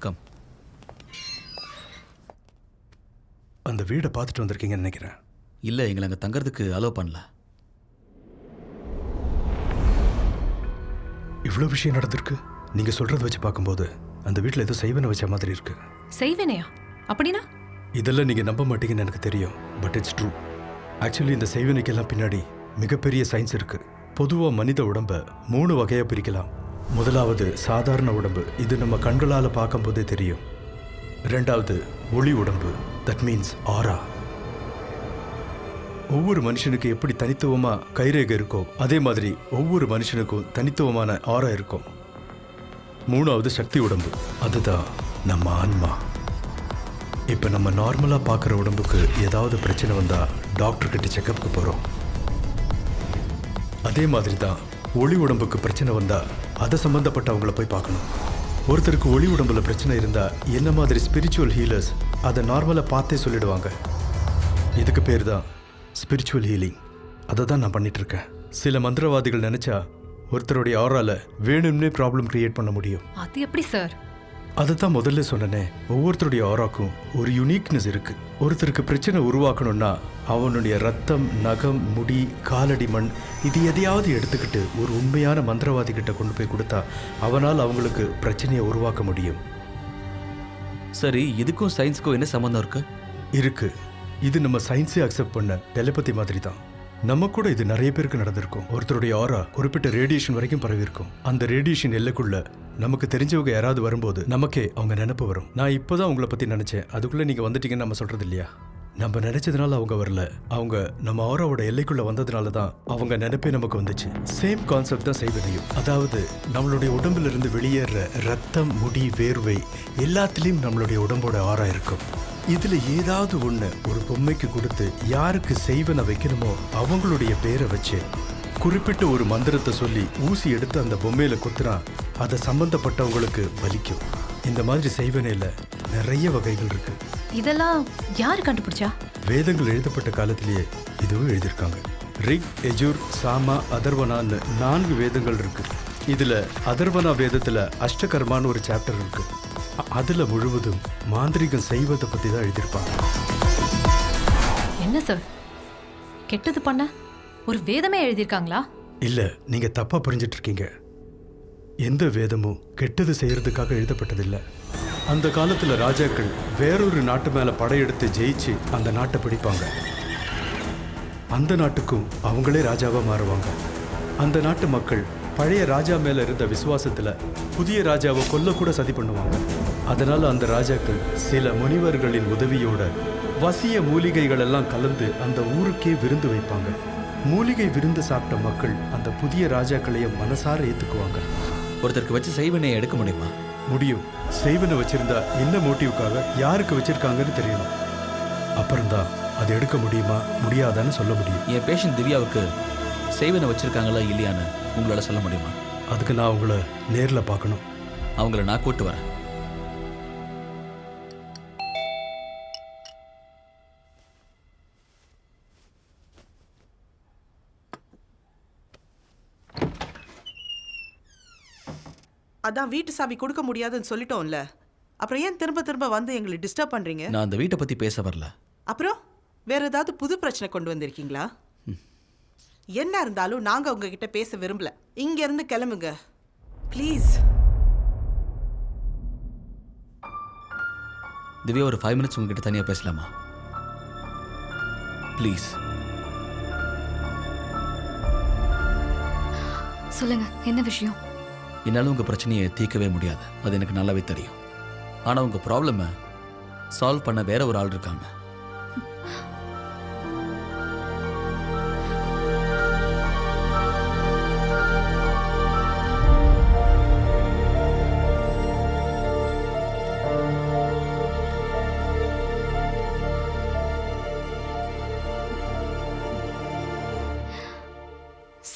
S3: கம்.
S13: அந்த வீடை பார்த்துட்டு வந்திருக்கீங்கன்னு நினைக்கிறேன்.
S3: இல்லை, எங்களை அங்கே தங்கறதுக்கு அலோவ் பண்ணல.
S13: இவ்வளோ விஷயம் நடந்திருக்கு. நீங்கள் சொல்கிறத வச்சு பார்க்கும்போது அந்த வீட்டில் ஏதோ செய்வனை வச்ச மாதிரி இருக்கு.
S2: செய்வனையா? அப்படின்னா?
S13: இதெல்லாம் நீங்கள் நம்ப மாட்டீங்கன்னு எனக்கு தெரியும், பட் இட்ஸ் ட்ரூ. ஆக்சுவலி இந்த செய்வனைக்கெல்லாம் பின்னாடி மிகப்பெரிய சயின்ஸ் இருக்கு. பொதுவாக மனித உடம்பை 3 வகையாக பிரிக்கலாம். முதலாவது சாதாரண உடம்பு, இது நம்ம கண்களால் பார்க்கும்போதே தெரியும். 2வது ஒளி உடம்பு, தட் மீன்ஸ் ஆரா. ஒவ்வொரு மனுஷனுக்கு எப்படி தனித்துவமாக கைரேகை இருக்கோ அதே மாதிரி ஒவ்வொரு மனுஷனுக்கும் தனித்துவமான ஆரா இருக்கும். 3வது சக்தி உடம்பு, அதுதான் நம்ம ஆன்மா. இப்போ நம்ம நார்மலாக பார்க்குற உடம்புக்கு ஏதாவது பிரச்சனை வந்தால் டாக்டர்கிட்ட செக்கப்புக்கு போகிறோம். அதே மாதிரி தான் ஒளி உடம்புக்கு பிரச்சனை வந்தால் அதை சம்மந்தப்பட்டவங்கள போய் பார்க்கணும். ஒருத்தருக்கு ஒளி உடம்புல பிரச்சனை இருந்தால் என்ன மாதிரி ஸ்பிரிச்சுவல் ஹீலர்ஸ் அதை நார்மலாக பார்த்தே சொல்லிடுவாங்க. இதுக்கு பேர் தான் ஸ்பிரிச்சுவல் ஹீலிங். அதை தான் நான் பண்ணிட்டு இருக்கேன். சில மந்திரவாதிகள் நினைச்சா ஒருத்தருடைய ஆரால வேணும்னே ப்ராப்ளம் கிரியேட் பண்ண முடியும்.
S2: அது எப்படி சார்?
S13: அதை தான் முதல்ல சொன்னனே, ஒவ்வொருத்தருடைய ஆராக்கும் ஒரு யூனிக்னஸ் இருக்கு. ஒருத்தருக்கு பிரச்சனை உருவாக்கணும்னா அவனுடைய ரத்தம், நகம், முடி, காலடி மண் இது எதையாவது எடுத்துக்கிட்டு ஒரு உண்மையான மந்திரவாதி கிட்ட கொண்டு போய் கொடுத்தா அவனால் அவங்களுக்கு பிரச்சனையை உருவாக்க முடியும்.
S3: சரி, இதுக்கும் சயின்ஸுக்கும் என்ன சம்மந்தம்
S13: இருக்கு. இது நம்ம சயின்ஸே அக்செப்ட் பண்ண டெலிபதி மாதிரி தான். நம்ம கூட இது நிறைய பேருக்கு நடந்திருக்கும். ஒருத்தருடைய ஆரா குறிப்பிட்ட ரேடியேஷன் வரைக்கும் பரவி இருக்கும். அந்த ரேடியேஷன் எல்லைக்குள்ள நமக்கு தெரிஞ்சவங்க யாராவது வரும்போது நமக்கே அவங்க நினைப்பு வரும். நான் இப்போதான் உங்களை பத்தி நினைச்சேன், அதுக்குள்ள நீங்க வந்துட்டீங்கன்னு நம்ம சொல்றது இல்லையா? நம்ம நினைச்சதுனால அவங்க வரல, அவங்க நம்ம ஆராவோட எல்லைக்குள்ள வந்ததுனால தான் அவங்க நினைப்பே நமக்கு வந்துச்சு. சேம் கான்செப்ட் தான் செய்வதையும். அதாவது நம்மளுடைய உடம்புல இருந்து வெளியேற ரத்தம், முடி, வேர்வை எல்லாத்துலயும் நம்மளுடைய உடம்போட ஆரா இருக்கும். இதுல ஏதாவது ஒண்ணு ஒரு பொம்மைக்கு கொடுத்து யாருக்கு செய்வன வைக்கணுமோ அவங்களுடைய பேரை வச்சு குறிப்பிட்ட ஒரு மந்திரத்தை சொல்லி ஊசி எடுத்து அந்த பொம்மையில குத்துனா அதை சம்பந்தப்பட்டவங்களுக்கு பலிக்கும். இந்த மாதிரி செய்வனையில நிறைய வகைகள் இருக்கு.
S2: இதெல்லாம் யார் கண்டுபிடிச்சா?
S13: வேதங்கள் எழுதப்பட்ட காலத்திலேயே இதுவும் எழுதியிருக்காங்க. ரிக், யஜுர், சாமா, அதர்வனான்னு 4 வேதங்கள் இருக்கு. இதுல அதர்வனா வேதத்துல அஷ்டகர்மான்னு ஒரு சாப்டர் இருக்கு. அதுல முழுவதும் மாந்திரிகம் செய்வதை பத்தி தான் எழுதியிருப்பாங்க.
S2: என்ன சார், கெட்டது பண்ண ஒரு வேதமே எழுதியிருக்காங்களா?
S13: இல்ல, நீங்க தப்பா புரிஞ்சிட்டு இருக்கீங்க. எந்த வேதமும் கெட்டது செய்யறதுக்காக எழுதப்பட்டதில்லை. அந்த காலத்துல ராஜாக்கள் வேறொரு நாட்டு மேல படையெடுத்து ஜெயிச்சு அந்த நாட்டை பிடிப்பாங்க. அந்த நாட்டுக்கும் அவங்களே ராஜாவா மாறுவாங்க. அந்த நாட்டு மக்கள் பழைய ராஜா மேல இருந்த விசுவாசத்துல புதிய ராஜாவை கொல்ல கூட சதி பண்ணுவாங்க. அதனால அந்த ராஜாக்கள் சில முனிவர்களின் உதவியோட வசிய மூலிகைகள் எல்லாம் கலந்து அந்த ஊருக்கே விருந்து வைப்பாங்க. மூலிகை விருந்து சாப்பிட்ட மக்கள் அந்த புதிய ராஜாக்களைய மனசார ஏத்துக்குவாங்க.
S3: ஒருத்தருக்கு வச்சு செய்வனையை எடுக்க முடியுமா?
S13: முடியும். செய்வனை வச்சிருந்தா என்ன மோட்டிவ்காக யாருக்கு வச்சிருக்காங்கன்னு தெரியணும். அப்புறம்தான் அதை எடுக்க முடியுமா முடியாதான்னு சொல்ல முடியும்.
S3: என் பேஷண்ட் திவ்யாவுக்கு செய்வனை வச்சிருக்காங்களா இல்லையான்னு உங்களால சொல்ல முடியுமா?
S13: அதுக்கு நான் உங்களை நேரில் பார்க்கணும்.
S3: அவங்கள நான் கூட்டு வரேன்.
S1: அதான் வீட்டு சாவி கொடுக்க முடியாதுன்னு சொல்லிட்டோம்ல, அப்புறம் ஏன் திரும்ப திரும்ப வந்து எங்களை டிஸ்டர்ப் பண்றீங்க?
S3: நான் அந்த வீட்டை பத்தி பேச வரல.
S1: அப்புறம் வேற ஏதாவது புது பிரச்சனை கொண்டு வந்திருக்கீங்களா? என்ன இருந்தாலும் நாங்க உங்ககிட்ட பேச விரும்பல. இங்க இருந்து கிளம்புங்க ப்ளீஸ்.
S3: திவ்யா, ஒரு 5 மினிட்ஸ் உங்ககிட்ட தனியா பேசலாமா? ப்ளீஸ்.
S4: சொல்லுங்க, என்ன விஷயம்?
S3: என்னால உங்க பிரச்சனையை தீர்க்கவே முடியாது, அது எனக்கு நல்லாவே தெரியும். ஆனா உங்க ப்ராப்ளமை சால்வ் பண்ண வேற ஒரு ஆள் இருக்காங்க.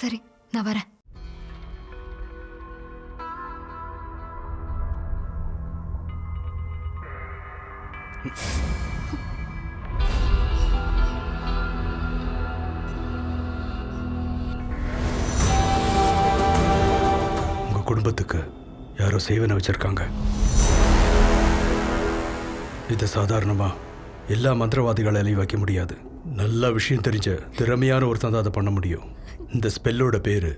S4: சரி, நான் வரேன்.
S13: உங்க குடும்பத்துக்கு யாரோ செய்வனை வச்சிருக்காங்க. இதை சாதாரணமா எல்லா மந்திரவாதிகளாலையும் வைக்க முடியாது. நல்ல விஷயம் தெரிஞ்ச திறமையான ஒருத்தன் தான் அதை பண்ண முடியும். இந்த ஸ்பெல்லோட பேரு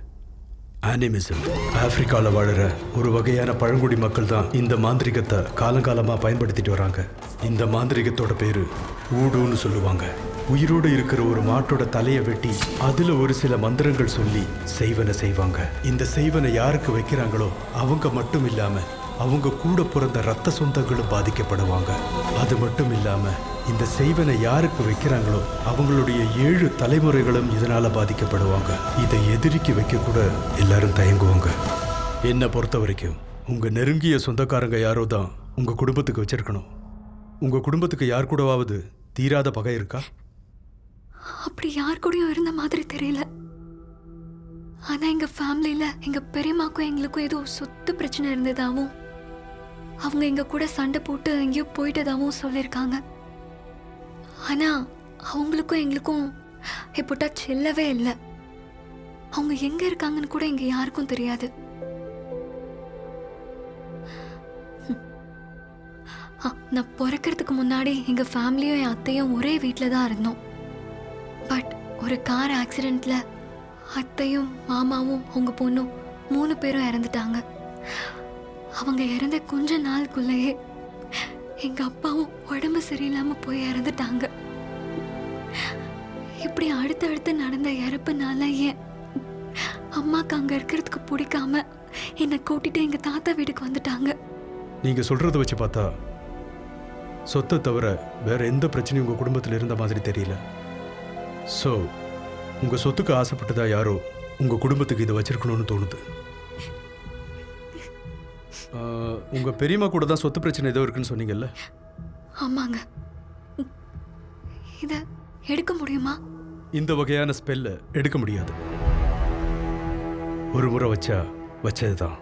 S13: ஆனிமிசம். ஆப்பிரிக்காவில் வாழற ஒரு வகையான பழங்குடி மக்கள் தான் இந்த மாந்திரிகத்தை காலங்காலமாக பயன்படுத்திட்டு வராங்க. இந்த மாந்திரிகத்தோட பேரு ஊடுன்னு சொல்லுவாங்க. உயிரோடு இருக்கிற ஒரு மாட்டோட தலையை வெட்டி அதுல ஒரு சில மந்திரங்கள் சொல்லி செய்வனை செய்வாங்க. இந்த செய்வனை யாருக்கு வைக்கிறாங்களோ அவங்க மட்டும் இல்லாம அவங்க கூட பிறந்த ரத்த சொந்தங்களும் பாதிக்கப்படுவாங்க. அது மட்டும் இல்லாம இந்த செய்வனை யாருக்கு வைக்கிறாங்களோ அவங்களுடைய 7 தலைமுறைகளும் இதனால பாதிக்கப்படுவாங்க. இதை எதிரிக்கு வைக்க கூட எல்லாரும் தயங்குவாங்க. என்னை பொறுத்த வரைக்கும் உங்க நெருங்கிய சொந்தக்காரங்க யாரோ தான் உங்க குடும்பத்துக்கு வச்சிருக்கணும். உங்க குடும்பத்துக்கு யார் கூடவாவது தீராத பகை இருக்கா?
S4: அப்படி யார் கூடயும் இருந்த மாதிரி தெரியல. ஆனா எங்க ஃபேமிலியில எங்க பெரியம்மாக்கும் எங்களுக்கும் ஏதோ சொத்து பிரச்சனை இருந்ததாவும் அவங்க எங்க கூட சண்டை போட்டு எங்கேயோ போயிட்டதாவும் சொல்லியிருக்காங்க. ஆனா அவங்களுக்கும் எங்களுக்கும் இப்போ டச் இல்லவே இல்லை. அவங்க எங்க இருக்காங்கன்னு கூட இங்க யாருக்கும் தெரியாது. நான் பிறக்கிறதுக்கு முன்னாடி எங்க ஃபேமிலியும் என் அத்தையும் ஒரே வீட்டில் தான் இருந்தோம். பட் ஒரு கார் ஆக்சிடெண்ட்ல அத்தையும் மாமாவும் அவங்க பொண்ணும் 3 பேரும் இறந்துட்டாங்க. அவங்க இறந்த கொஞ்ச நாளுக்குள்ளேயே எங்க அப்பாவும் உடம்பு சரியில்லாம போய் இறந்துட்டாங்க. இப்படி அடுத்தடுத்து நடந்த இறப்புனால என் அம்மாக்கு அங்க இருக்கிறதுக்கு பிடிக்காம என்னை கூட்டிட்டு எங்க தாத்தா வீட்டுக்கு வந்துட்டாங்க.
S13: நீங்க சொல்றத வச்சு பார்த்தா சொத்தை தவிர வேற எந்த பிரச்சனையும் உங்க குடும்பத்தில் இருந்த மாதிரி தெரியல. ஸோ உங்க சொத்துக்கு ஆசைப்பட்டதா யாரோ உங்க குடும்பத்துக்கு இதை வச்சிருக்கணும்னு தோணுது. உங்க பெரியம்மா கூட தான் சொத்து பிரச்சனை ஏதோ இருக்குன்னு சொன்னீங்கல்ல?
S4: ஆமாங்க. இத எடுக்க முடியுமா?
S13: இந்த வகையான ஸ்பெல்ல எடுக்க முடியாது. ஒரு முறை வச்சதுதான்.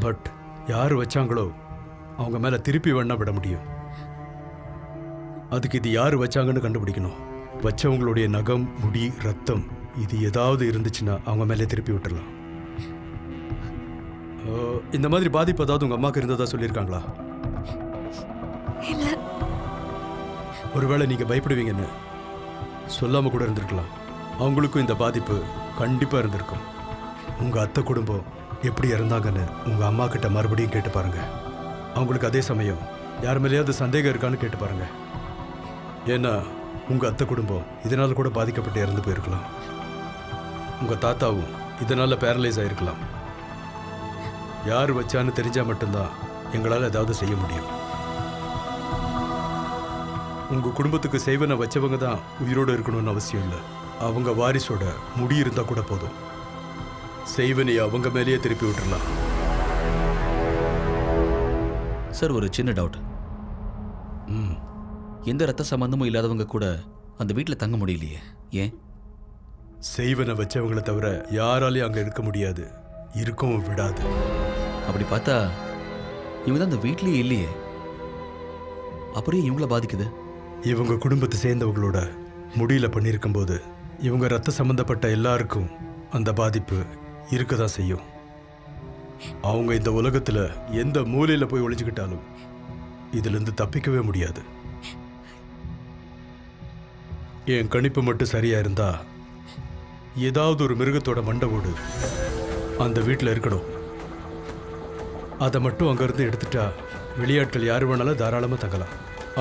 S13: பட் யார் வச்சாங்களோ அவங்க மேல திருப்பி வேணா விட முடியும். அதுக்கு இது யார் வச்சாங்கன்னு கண்டுபிடிக்கணும். வச்சவங்களுடைய நகம், முடி, ரத்தம் இது ஏதாவது இருந்துச்சுன்னா அவங்க மேலே திருப்பி விட்டுடலாம். இந்த மாதிரி பாதிப்பு ஏதாவது உங்க அம்மாவுக்கு இருந்ததா சொல்லியிருக்காங்களா?
S4: இல்ல.
S13: ஒருவேளை நீங்க பயப்படுவீங்கன்னு சொல்லாம கூட இருந்திருக்கலாம். அவங்களுக்கும் இந்த பாதிப்பு கண்டிப்பா இருந்திருக்கும். உங்க அத்தை குடும்பம் எப்படி இறந்தாங்கன்னு உங்க அம்மா கிட்ட மறுபடியும் கேட்டு பாருங்க. அவங்களுக்கு அதே சமயம் யார் மேலேயாவது சந்தேகம் இருக்கான்னு கேட்டு பாருங்க. ஏன்னா உங்க அத்தை குடும்பம் இதனால கூட பாதிக்கப்பட்டு இறந்து போயிருக்கலாம். உங்க தாத்தாவும் இதனால பேரலைஸ் ஆயிருக்கலாம். யார் வச்சான்னு தெரிஞ்சா மட்டும்தான் எங்களால் ஏதாவது செய்ய முடியும். உங்க குடும்பத்துக்கு செய்வனை வச்சவங்க தான் உயிரோடு இருக்கணும்னு அவசியம் இல்லை. அவங்க வாரிசோட முடி இருந்தா கூட போதும். செய்வனையை அவங்க மேலேயே திருப்பி விட்டுறலாம்.
S3: சார், ஒரு சின்ன டவுட். எந்த ரத்த சம்பந்தமும் இல்லாதவங்க கூட அந்த வீட்டில் தங்க முடியலையே, ஏன்?
S13: செய்வனை வச்சவங்களை தவிர யாராலையும் அங்கே இருக்க முடியாது, இருக்கவும் விடாது.
S3: அப்படி பார்த்தா இவங்க தான் அந்த வீட்லேயே இல்லையே, அப்புறம் இவங்கள பாதிக்குது?
S13: இவங்க குடும்பத்தை சேர்ந்தவங்களோட முடியல பண்ணியிருக்கும் போது இவங்க ரத்த சம்பந்தப்பட்ட எல்லாருக்கும் அந்த பாதிப்பு இருக்க தான் செய்யும். அவங்க இந்த உலகத்தில் எந்த மூலையில் போய் ஒளிஞ்சுக்கிட்டாலும் இதிலிருந்து தப்பிக்கவே முடியாது. என் கணிப்பு மட்டும் சரியா இருந்தா ஏதாவது ஒரு மிருகத்தோட மண்டை ஓடு அந்த வீட்டில் இருக்கணும். அதை மட்டும் அங்கேருந்து எடுத்துட்டா வெளியாட்கள் யார் வேணாலும் தாராளமாக தங்கலாம்.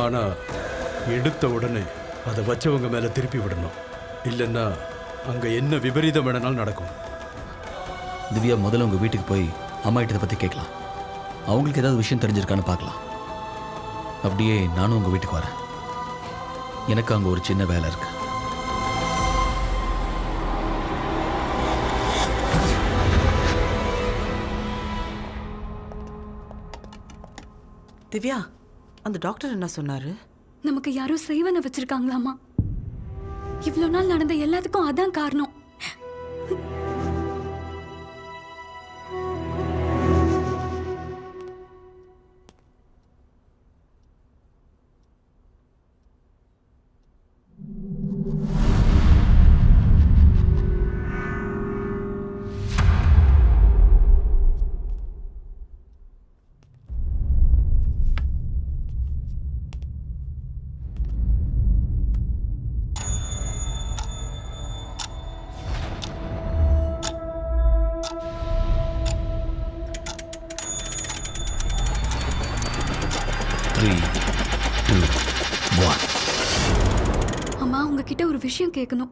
S13: ஆனால் எடுத்த உடனே அதை வச்சவங்க மேலே திருப்பி விடணும். இல்லைன்னா அங்கே என்ன விபரீதம் வேணாலும் நடக்கும்.
S3: திவ்யா, முதல்ல உங்கள் வீட்டுக்கு போய் அம்மா கிட்ட பற்றி கேட்கலாம். அவங்களுக்கு ஏதாவது விஷயம் தெரிஞ்சிருக்கான்னு பார்க்கலாம். அப்படியே நானும் உங்கள் வீட்டுக்கு வரேன். எனக்கு அங்கே ஒரு சின்ன வேலை இருக்கு.
S1: திவ்யா, அந்த டாக்டர் என்ன சொன்னாரு?
S4: நமக்கு யாரோ செய்வனை வச்சிருக்காங்களாமா. இவ்வளோ நாள் நடந்த எல்லாத்துக்கும் அதான் காரணம். அம்மா, உங்ககிட்ட ஒரு விஷயம் கேட்கணும்.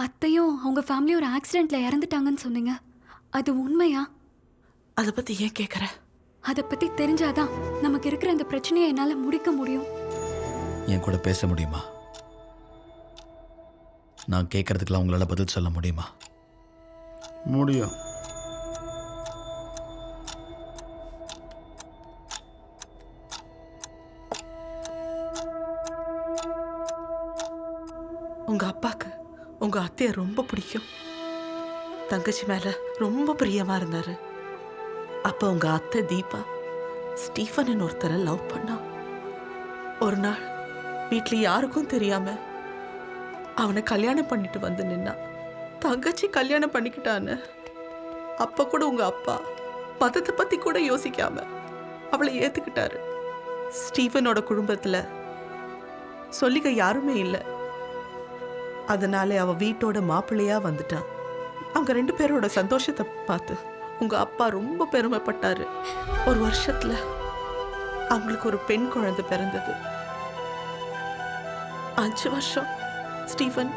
S4: அத்தையும் அவங்க ஃபேமிலி ஒரு ஆக்சிடென்ட்ல இறந்துட்டாங்கன்னு சொன்னீங்க, அது உண்மையா?
S1: அதை பத்தி ஏன் கேட்குற?
S4: அதை பத்தி தெரிஞ்சாதான் நமக்கு இருக்கிற இந்த பிரச்சனையை என்னால முடிக்க முடியும்.
S3: என் கூட பேச முடியுமா? நான் கேட்கறதுக்கெல்லாம் உங்களால பதில் சொல்ல முடியுமா?
S14: முடியும்.
S1: உங்க அப்பாக்கு உங்க அத்தையை ரொம்ப பிடிக்கும். தங்கச்சி மேல ரொம்ப பிரியமா இருந்தாரு. அப்ப உங்க அத்தை தீபா ஸ்டீஃபன் ஒருத்தரை லவ் பண்ணா. ஒரு நாள் வீட்ல யாருக்கும் தெரியாம அவனை கல்யாணம் பண்ணிட்டு வந்து நின்னா. தங்கச்சி கல்யாணம் பண்ணிக்கிட்டான்னு அப்ப கூட உங்க அப்பா மதத்தை பத்தி கூட யோசிக்காம அவளை ஏத்துக்கிட்டாரு. ஸ்டீஃபனோட குடும்பத்துல சொல்லிக்க யாருமே இல்லை. அதனால அவ வீட்டோட மாப்பிள்ளையா வந்துட்டான். அவங்க 2 பேரோட சந்தோஷத்தை பார்த்து உங்க அப்பா ரொம்ப பெருமைப்பட்டாரு. ஒரு வருஷத்துல அவங்களுக்கு ஒரு பெண் குழந்தை பிறந்தது. 5 வருஷம் ஸ்டீஃபன்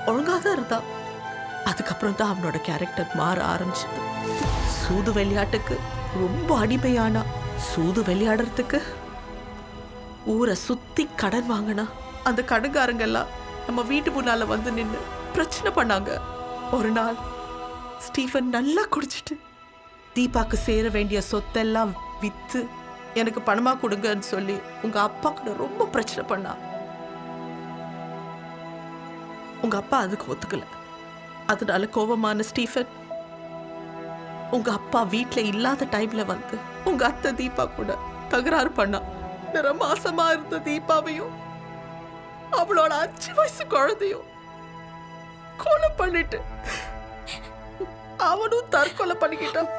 S1: ஒழுங்காதான் இருந்தான். அதுக்கப்புறம் தான் அவனோட கேரக்டர் மாற ஆரம்பிச்சது. சூது விளையாட்டுக்கு ரொம்ப அடிமையானா. சூது விளையாடுறதுக்கு ஊரை சுத்தி கடன் வாங்கினா. அந்த கடன்காரங்கெல்லாம் நம்ம வீட்டு முன்னால வந்து நின்று பிரச்சனை பண்ணாங்க. ஒரு நாள் ஸ்டீஃபன் நல்லா குடிச்சிட்டு தீபாக்கு சேர வேண்டிய சொத்தெல்லாம் வித்து எனக்கு பணமா கொடுங்கன்னு சொல்லி உங்க அப்பா கூட ரொம்ப பிரச்சனை பண்ணா. உங்க அப்பா அதுக்கு ஒத்துக்கல. அதனால கோபமான ஸ்டீஃபன் உங்க அப்பா வீட்டுல இல்லாத டைம்ல வந்து உங்க அத்தை தீபா கூட தகராறு பண்ணா. நிறமாசமா இருந்த தீபாவையும் அவளோட 5 வயசு குழந்தையும் கொலை பண்ணிட்டு அவனும் தற்கொலை பண்ணிக்கிட்டான்.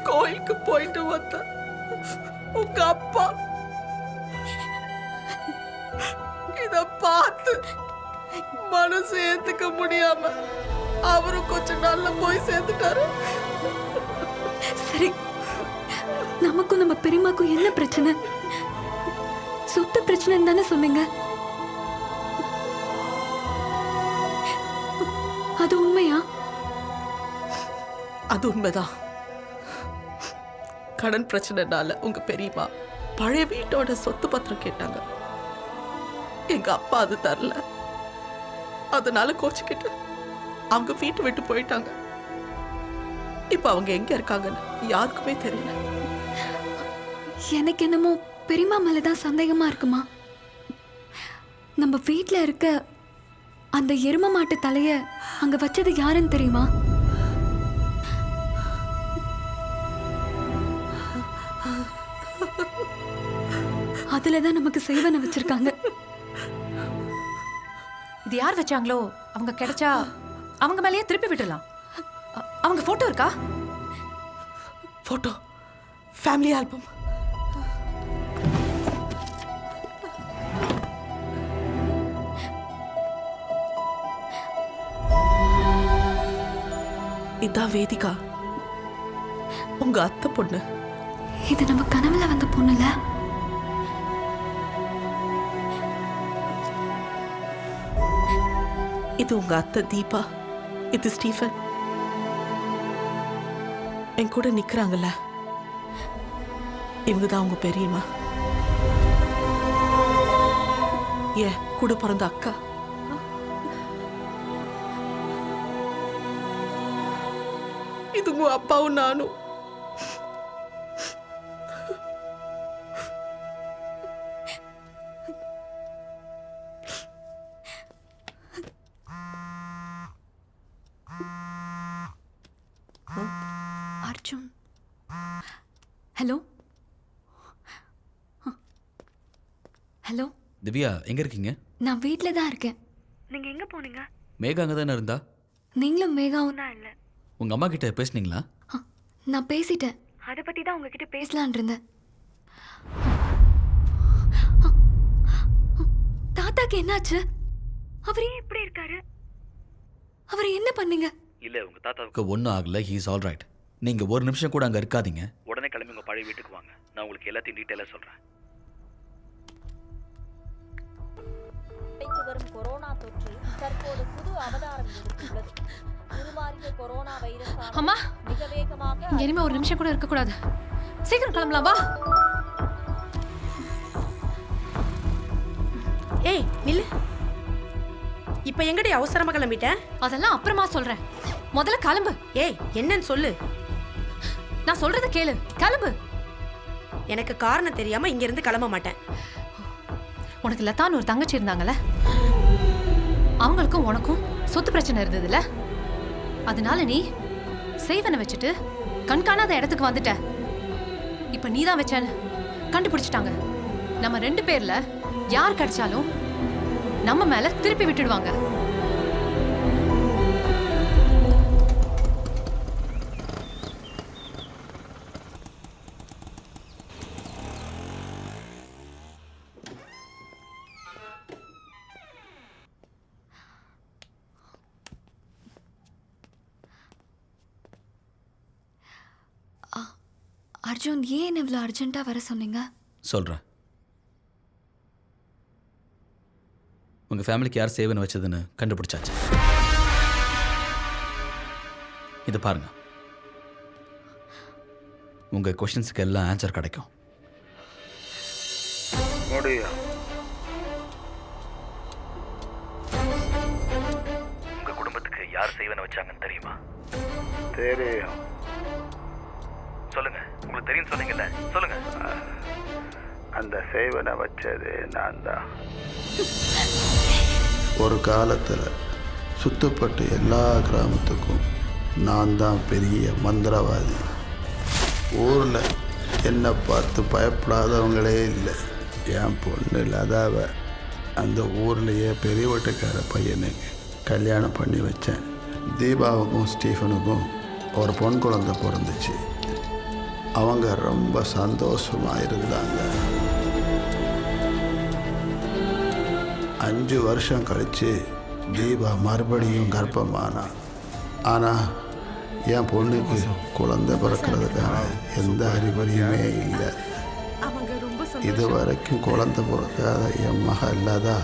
S1: கோயிலுக்கு போயிட்டு வந்த உங்க அப்பா இத பார்த்து மனசு ஏத்துக்க முடியாம அவரும் கொஞ்ச நாள்ல போய் சேர்ந்துட்டாரு.
S4: சரி, நமக்கும் நம்ம பெரியம்மாக்கும் என்ன பிரச்சனை? சொத்து பிரச்சனை தானே சொன்னீங்க. அது உண்மையா?
S1: அது உண்மைதான். கடன் பிரச்சனைனால உங்க பெரியம்மா பழைய வீட்டோட சொத்து பத்திரம் கேட்டாங்க. எங்க அப்பா அது தரல. அதனால கோச்சுக்கிட்டு அவங்க வீட்டை விட்டு போயிட்டாங்க. இப்ப அவங்க எங்க இருக்காங்கன்னு யாருக்குமே தெரியல.
S4: எனக்கு என்னமோ பெரியம்மா மேலதான் சந்தேகமா இருக்குமா. நம்ம வீட்ல இருக்க அந்த எரும மாட்டு தலைய அங்க வச்சது யாருன்னு தெரியுமா? அதுலதான் நமக்கு செய்வனை வச்சிருக்காங்க.
S2: இது யார் வச்சாங்களோ அவங்க கிடைச்சா அவங்க மேலேயே திருப்பி விட்டுலாம். அவங்க போட்டோ இருக்கா?
S1: Photo, family album. இதான் வேதிகா, உங்க அத்தை பொண்ணு.
S4: இது நம்ம கனவுல வந்த பொண்ணுல.
S1: இது உங்க அத்தை தீபா. இது ஸ்டீஃபன். என் கூட நிக்கிறாங்கல்ல, இவங்க தான் உங்க பெரியம்மா. ஏன் கூட பிறந்த அக்கா. இது உங்க அப்பாவும் நானும்.
S4: Arjun, hello hello.
S3: திவ்யா எங்க இருக்கீங்க?
S4: நான் வீட்டில் தான் இருக்கேன். நீங்க எங்க போனீங்க?
S3: மேகா அங்கே தானே இருந்தா?
S4: நீங்களும் மேகாவும் தான் இல்லை.
S3: உங்க அம்மா கிட்ட பேசுனீங்களா?
S4: நான் பேசிட்டேன். அதை பற்றி தான் உங்ககிட்ட பேசலான் இருந்தேன். தாத்தாக்கு என்னாச்சு? அவர் ஏன் இப்படி இருக்காரு? அவர் என்ன பண்ணீங்க?
S3: இல்ல உங்க தாத்தாவுக்கு ஒன்றும் ஆகல. He is all right. நீங்க ஒரு நிமிஷம் கூட அங்க இருக்காதீங்க.
S15: உடனே கிளம்பி உங்க பழைய வீட்டுக்கு வாங்க. நான் உங்களுக்கு எல்லாத்தையும் டீட்டெயிலாக சொல்றேன்.
S16: வரும் கொரோனா தொற்று தற்போது புது அவதாரம் எடுத்துள்ளது. உருமாறிய கொரோனா வைரஸ்
S2: அம்மா
S16: மிக வேகமாக
S2: இங்க இனிமே ஒரு நிமிஷம் கூட இருக்க கூடாது. சீக்கிரம் கிளம்பலாம் வா.
S12: ஏய் நில்லு. இப்ப எங்கடி அவசரமா கிளம்பிட்டேன்?
S2: அதெல்லாம் அப்புறமா சொல்றேன். முதல்ல கிளம்பு.
S12: ஏய் என்னன்னு சொல்லு.
S2: நான் சொல்றத கேளு. கிளம்பு.
S12: எனக்கு காரணம் தெரியாம இங்க இருந்து கிளம்ப மாட்டேன்.
S2: உனக்கு லதான்னு ஒரு தங்கச்சி இருந்தாங்கல்ல, அவங்களுக்கும் உனக்கும் சொத்து பிரச்சனை இருந்ததுல, அதனால நீ செய்வனை வச்சுட்டு கண்காணாத இடத்துக்கு வந்துட்ட. இப்ப நீ தான் வச்சேன்னு கண்டுபிடிச்சிட்டாங்க. நம்ம 2 பேர்ல யார் கிடைச்சாலும் நம்ம மேல திருப்பி விட்டுடுவாங்க.
S4: அர்ஜுன், ஏன் இவ்வளோ அர்ஜென்ட்டாக வர சொன்னீங்க?
S3: சொல்கிறேன். உங்கள் ஃபேமிலிக்கு யார் சேவனை வச்சதுன்னு கண்டுபிடிச்சாச்சு. இது பாருங்க, உங்கள் கொஷின்ஸுக்கு எல்லாம் ஆன்சர் கிடைக்கும்.
S15: உங்கள் குடும்பத்துக்கு யார் சேவனை வச்சாங்கன்னு தெரியுமா?
S14: தெரியும்.
S15: சொல்லுங்க, உங்களுக்கு தெரியும் சொன்னீங்கல்ல, சொல்லுங்க.
S14: அந்த சேவனை வச்சது நான் தான். ஒரு காலத்தில் சுத்தப்பட்ட எல்லா கிராமத்துக்கும் நான் தான் பெரிய மந்திரவாதி. ஊரில் என்னை பார்த்து பயப்படாதவங்களே இல்லை. என் பொண்ணு லதாவை அந்த ஊர்லேயே பெரிய வீட்டுக்கார பையனுக்கு கல்யாணம் பண்ணி வச்சேன். தீபாவுக்கும் ஸ்டீஃபனுக்கும் ஒரு பொன் குழந்தை பிறந்துச்சு. அவங்க ரொம்ப சந்தோஷமாக இருந்தாங்க. 5 வருஷம் கழித்து தீபா மறுபடியும் கர்ப்பமானா. ஆனால் என் பொண்ணுக்கு குழந்தை பிறக்கிறதுக்கான எந்த அறிகுறியுமே இல்லை. இது வரைக்கும் குழந்தை பிறக்காத என் மக இல்லாதா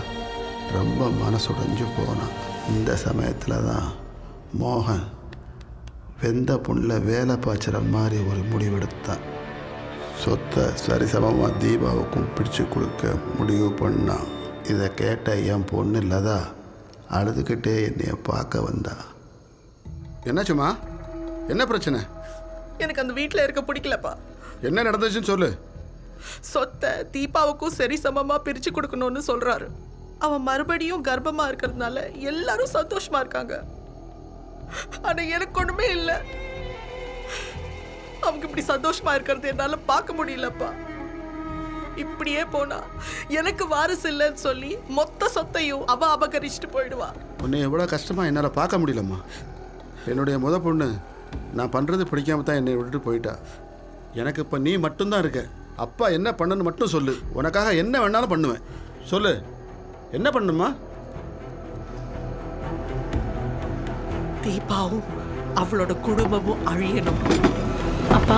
S14: ரொம்ப மனசுடைஞ்சு போனான். இந்த சமயத்தில் தான் மோகன் வெந்த புண்ணில் வேலை பாய்ச்சுற மாதிரி ஒரு முடிவெடுத்தான். சொத்தை சரிசமமாக தீபாவுக்கும் பிடிச்சு கொடுக்க முடிவு பண்ணான். இதை கேட்ட என் பொண்ணு இல்லதா அழுதுகிட்டே என்னைய பார்க்க வந்தா. என்னாச்சுமா? என்ன பிரச்சனை?
S1: எனக்கு அந்த வீட்டில் இருக்க பிடிக்கலப்பா.
S14: என்ன நடந்துச்சுன்னு சொல்லு.
S1: சொத்தை தீபாவுக்கும் சரி சமமாக பிரித்து கொடுக்கணும்னு சொல்கிறாரு. அவன் மறுபடியும் கர்ப்பமாக இருக்கிறதுனால எல்லாரும் சந்தோஷமாக இருக்காங்க. ஆனா எனக்கு ஒண்ணுமே இல்லை. அவங்க இப்படி சந்தோஷமா இருக்கிறது என்னால பார்க்க முடியலப்பா. இப்படியே போனா எனக்கு வாரிசு இல்லைன்னு சொல்லி மொத்த சொத்தையும் அவ அபகரிச்சுட்டு போயிடுவா.
S14: உன்னை எவ்வளோ கஷ்டமா என்னால் பார்க்க முடியலம்மா. என்னுடைய முத பொண்ணு நான் பண்ணுறது பிடிக்காம தான் என்னை விட்டுட்டு போயிட்டா. எனக்கு இப்போ நீ மட்டும்தான் இருக்க. அப்பா என்ன பண்ணணும்னு மட்டும் சொல்லு. உனக்காக என்ன வேணாலும் பண்ணுவேன். சொல்லு, என்ன பண்ணுமா?
S1: தீபாவும் அவளோட குடும்பமும் அழியணும்.
S4: அப்பா,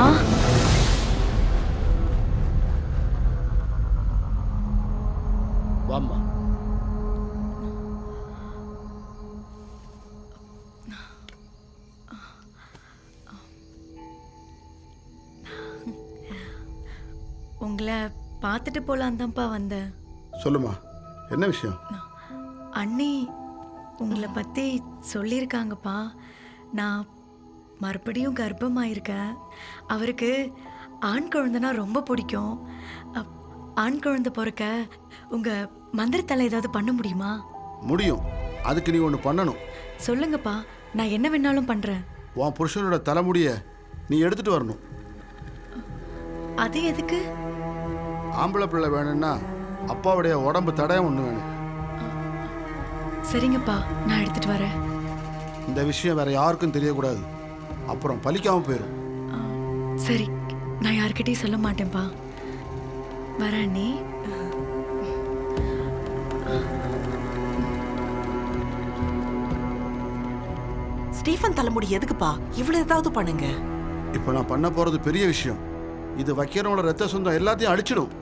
S3: வாம்மா.
S17: உங்களை பார்த்துட்டு போலாம் தான்ப்பா வந்தேன்.
S14: சொல்லுமா, என்ன விஷயம்?
S17: அண்ணி உங்களை பற்றி சொல்லியிருக்காங்கப்பா. நான் மறுபடியும் கர்ப்பமாயிருக்கேன். அவருக்கு ஆண் குழந்தைனா ரொம்ப பிடிக்கும். ஆண் குழந்தை பிறக்க உங்கள் மந்திரத்தால் ஏதாவது பண்ண முடியுமா?
S14: முடியும். அதுக்கு நீ ஒன்று பண்ணணும்.
S17: சொல்லுங்கப்பா, நான் என்ன வேணாலும் பண்ணுறேன்.
S14: உன் புருஷனோட தலைமுடியை நீ எடுத்துகிட்டு வரணும்.
S17: அது எதுக்கு?
S14: ஆம்பளை பிள்ளை வேணும்னா அப்பாவுடைய உடம்பு தடயம் ஒன்று வேணும்.
S17: சரிங்கப்பா, நான் எடுத்துட்டு வரேன்.
S14: இந்த விஷயம் வேற யாருக்கும் தெரியக்கூடாது, அப்புறம் பலிக்காம போயிடும்.
S17: சரி, நான் யார்கிட்டயும் சொல்ல மாட்டேன்ப்பா. வரேன் நீ.
S1: ஸ்டீஃபன் தலைமுடி எதுக்குப்பா? இவ்வளவு ஏதாவது பண்ணுங்க.
S14: இப்போ நான் பண்ண போறது பெரிய விஷயம். இது வைக்கிறவங்களோட ரத்த சொந்தம் எல்லாத்தையும் அழிச்சிடும்.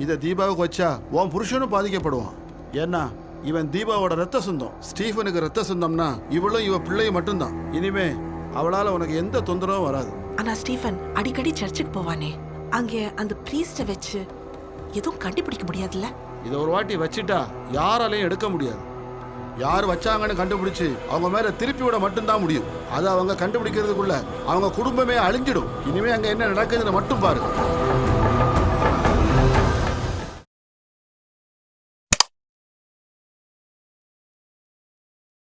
S14: இதை தீபாவுக்கு வச்சா உன் புருஷனும் பாதிக்கப்படுவான். ஏன்னா இவன் தீபாவோட ரத்த சொந்தம். ஸ்டீஃபனுக்கு ரத்த சொந்தம்னா இவளும் இவ பிள்ளையும் மட்டும்தான். இனிமே அவளால உனக்கு எந்த தொந்தரவும் வராது.
S1: ஆனா ஸ்டீஃபன் அடிக்கடி சர்ச்சுக்கு போவானே, அங்கே அந்த பிரீஸ்ட வச்சு எதுவும் கண்டுபிடிக்க முடியாதுல்ல?
S14: இதை ஒரு வாட்டி வச்சுட்டா யாராலையும் எடுக்க முடியாது. யார் வச்சாங்கன்னு கண்டுபிடிச்சு அவங்க மேல திருப்பி விட மட்டும்தான் முடியும். அதை அவங்க கண்டுபிடிக்கிறதுக்குள்ள அவங்க குடும்பமே அழிஞ்சிடும். இனிமே அங்க என்ன நடக்குதுன்னு மட்டும் பாரு.